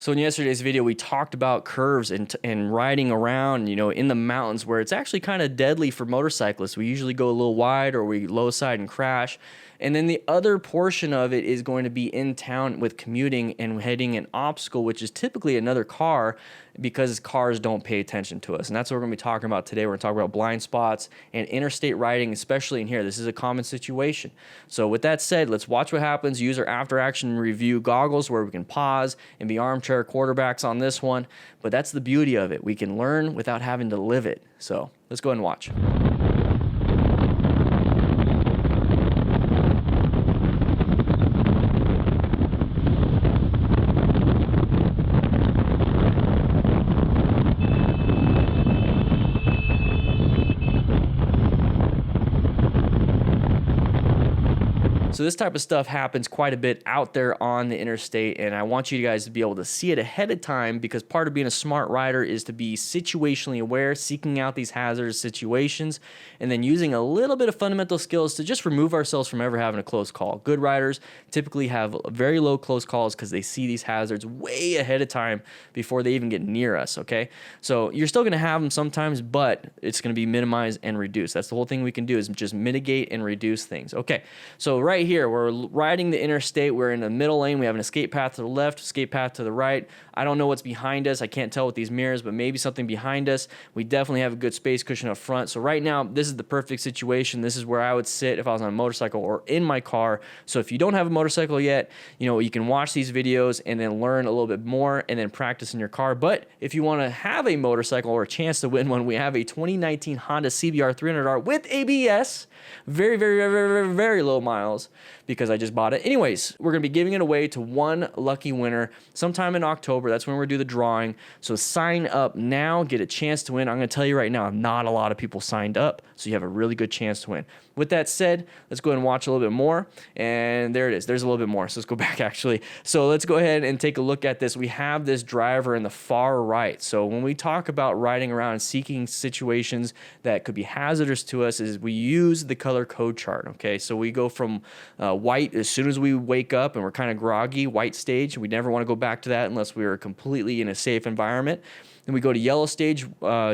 So in yesterday's video, we talked about curves and riding around, in the mountains where it's actually kind of deadly for motorcyclists. We usually go a little wide or we low side and crash. And then the other portion of it is going to be in town with commuting and hitting an obstacle, which is typically another car because cars don't pay attention to us. And that's what we're going to be talking about today. We're going to talk about blind spots and interstate riding, especially in here. This is a common situation. So with that said, let's watch what happens. Use our after action review goggles where we can pause and be armchair quarterbacks on this one. But that's the beauty of it. We can learn without having to live it. So let's go ahead and watch. So this type of stuff happens quite a bit out there on the interstate, and I want you guys to be able to see it ahead of time because part of being a smart rider is to be situationally aware, seeking out these hazardous situations, and then using a little bit of fundamental skills to just remove ourselves from ever having a close call. Good riders typically have very low close calls because they see these hazards way ahead of time before they even get near us, okay? So you're still going to have them sometimes, but it's going to be minimized and reduced. That's the whole thing we can do is just mitigate and reduce things. Okay, so right here, we're riding the interstate. We're in the middle lane. We have an escape path to the left, escape path to the right. I don't know what's behind us. I can't tell with these mirrors, but maybe something behind us. We definitely have a good space cushion up front. So right now, this is the perfect situation. This is where I would sit if I was on a motorcycle or in my car. So if you don't have a motorcycle yet, you can watch these videos and then learn a little bit more and then practice in your car. But if you want to have a motorcycle or a chance to win one, we have a 2019 Honda CBR 300R with ABS. Very, very, very, very, very, very low miles because I just bought it. Anyways, we're going to be giving it away to one lucky winner sometime in October. That's when we're going to do the drawing. So sign up now, get a chance to win. I'm going to tell you right now, not a lot of people signed up, so you have a really good chance to win. With that said, let's go ahead and watch a little bit more. And there it is. There's a little bit more. So let's go back actually. So let's go ahead and take a look at this. We have this driver in the far right. So when we talk about riding around and seeking situations that could be hazardous to us is we use the color code chart, okay? So we go from white as soon as we wake up and we're kind of groggy, white stage. We never want to go back to that unless we are completely in a safe environment. Then we go to yellow stage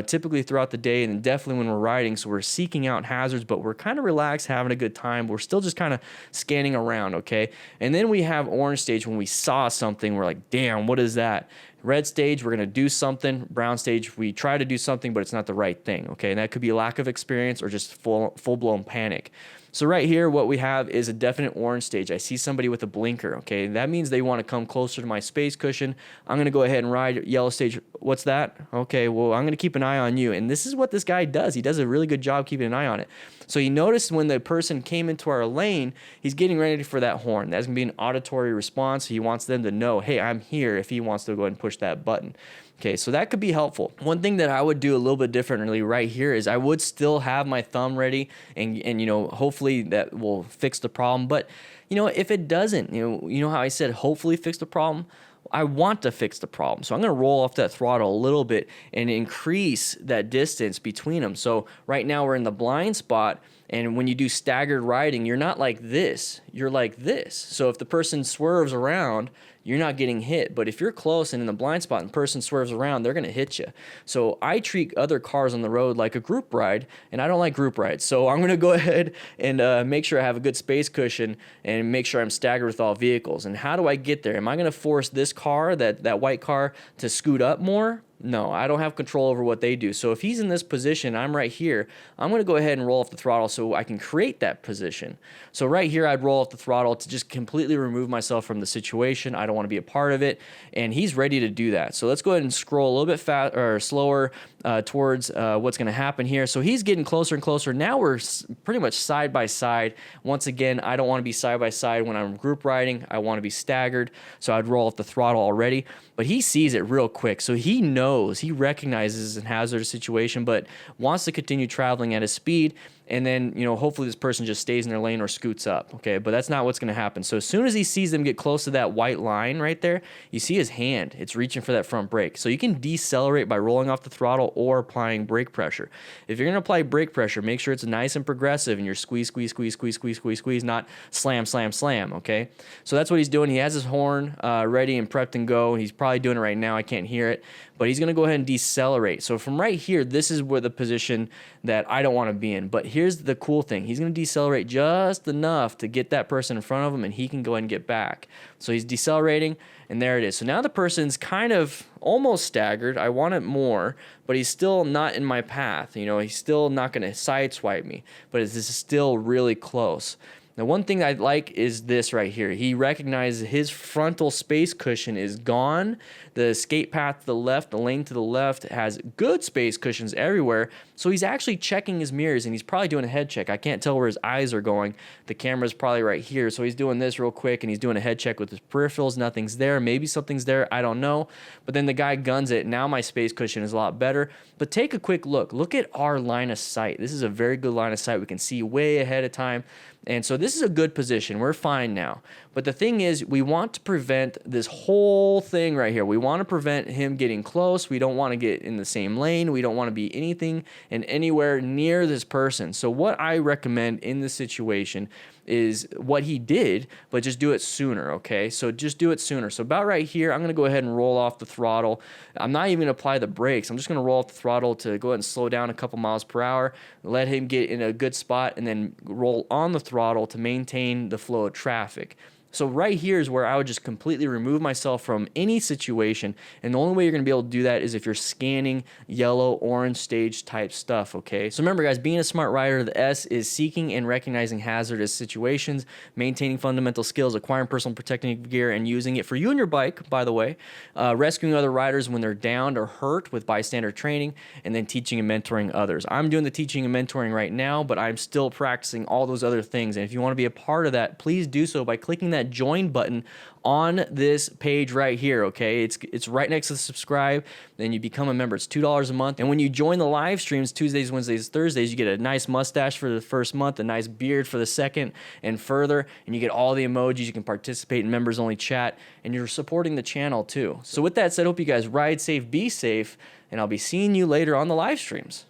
typically throughout the day and then definitely when we're riding. So we're seeking out hazards, but we're kind of relaxed, having a good time. We're still just kind of scanning around, okay? And then we have orange stage when we saw something. We're like, damn, what is that? Red stage, we're going to do something. Brown stage, we try to do something, but it's not the right thing, okay? And that could be a lack of experience or just full-blown panic. So right here, what we have is a definite orange stage. I see somebody with a blinker, okay? That means they want to come closer to my space cushion. I'm going to go ahead and ride yellow stage. What's that? Okay, well, I'm going to keep an eye on you. And this is what this guy does. He does a really good job keeping an eye on it. So he noticed when the person came into our lane, he's getting ready for that horn. That's going to be an auditory response. He wants them to know, hey, I'm here, if he wants to go ahead and push that button. Okay, so that could be helpful. One thing that I would do a little bit differently right here is I would still have my thumb ready and hopefully that will fix the problem. But, if it doesn't, you know how I said hopefully fix the problem? I want to fix the problem. So I'm going to roll off that throttle a little bit and increase that distance between them. So right now we're in the blind spot. And when you do staggered riding, you're not like this, you're like this. So if the person swerves around, you're not getting hit. But if you're close and in the blind spot and the person swerves around, they're going to hit you. So I treat other cars on the road like a group ride, and I don't like group rides. So I'm going to go ahead and make sure I have a good space cushion and make sure I'm staggered with all vehicles. And how do I get there? Am I going to force this car, that white car, to scoot up more? No, I don't have control over what they do. So if he's in this position, I'm right here, I'm going to go ahead and roll off the throttle so I can create that position. So right here, I'd roll off the throttle to just completely remove myself from the situation. I don't want to be a part of it. And he's ready to do that. So let's go ahead and scroll a little bit slower towards what's going to happen here. So he's getting closer and closer. Now we're pretty much side by side. Once again, I don't want to be side by side when I'm group riding. I want to be staggered. So I'd roll off the throttle already. But he sees it real quick. So he knows knows, he recognizes a hazardous situation, but wants to continue traveling at his speed. And then, hopefully this person just stays in their lane or scoots up, okay? But that's not what's going to happen. So as soon as he sees them get close to that white line right there, you see his hand. It's reaching for that front brake. So you can decelerate by rolling off the throttle or applying brake pressure. If you're going to apply brake pressure, make sure it's nice and progressive and you're squeeze, squeeze, squeeze, squeeze, squeeze, squeeze, squeeze, not slam, slam, slam, okay? So that's what he's doing. He has his horn ready and prepped and go. He's probably doing it right now. I can't hear it. But he's going to go ahead and decelerate. So from right here, this is where the position that I don't want to be in. But here's the cool thing. He's going to decelerate just enough to get that person in front of him, and he can go ahead and get back. So he's decelerating, and there it is. So now the person's kind of almost staggered. I want it more, but he's still not in my path. He's still not going to sideswipe me, but this is still really close. Now, one thing I like is this right here. He recognizes his frontal space cushion is gone. The escape path to the left, the lane to the left has good space cushions everywhere. So he's actually checking his mirrors, and he's probably doing a head check. I can't tell where his eyes are going. The camera's probably right here. So he's doing this real quick, and he's doing a head check with his peripherals. Nothing's there. Maybe something's there. I don't know. But then the guy guns it. Now my space cushion is a lot better. But take a quick look. Look at our line of sight. This is a very good line of sight. We can see way ahead of time. And so this is a good position. We're fine now. But the thing is, we want to prevent this whole thing right here. We want to prevent him getting close. We don't want to get in the same lane. We don't want to be anything and anywhere near this person. So what I recommend in this situation is what he did, but just do it sooner, okay? So just do it sooner. So about right here, I'm going to go ahead and roll off the throttle. I'm not even going to apply the brakes. I'm just going to roll off the throttle to go ahead and slow down a couple miles per hour, let him get in a good spot, and then roll on the throttle to maintain the flow of traffic. So right here is where I would just completely remove myself from any situation. And the only way you're going to be able to do that is if you're scanning yellow, orange stage type stuff, okay? So remember, guys, being a smart rider, the S is seeking and recognizing hazardous situations, maintaining fundamental skills, acquiring personal protective gear, and using it for you and your bike, by the way, rescuing other riders when they're downed or hurt with bystander training, and then teaching and mentoring others. I'm doing the teaching and mentoring right now, but I'm still practicing all those other things. And if you want to be a part of that, please do so by clicking that join button on this page right here, okay? It's right next to the subscribe. Then you become a member. It's $2 a month. And when you join the live streams, Tuesdays, Wednesdays, Thursdays, you get a nice mustache for the first month, a nice beard for the second, and further. And you get all the emojis. You can participate in members-only chat, and you're supporting the channel too. So with that said, hope you guys ride safe, be safe, and I'll be seeing you later on the live streams.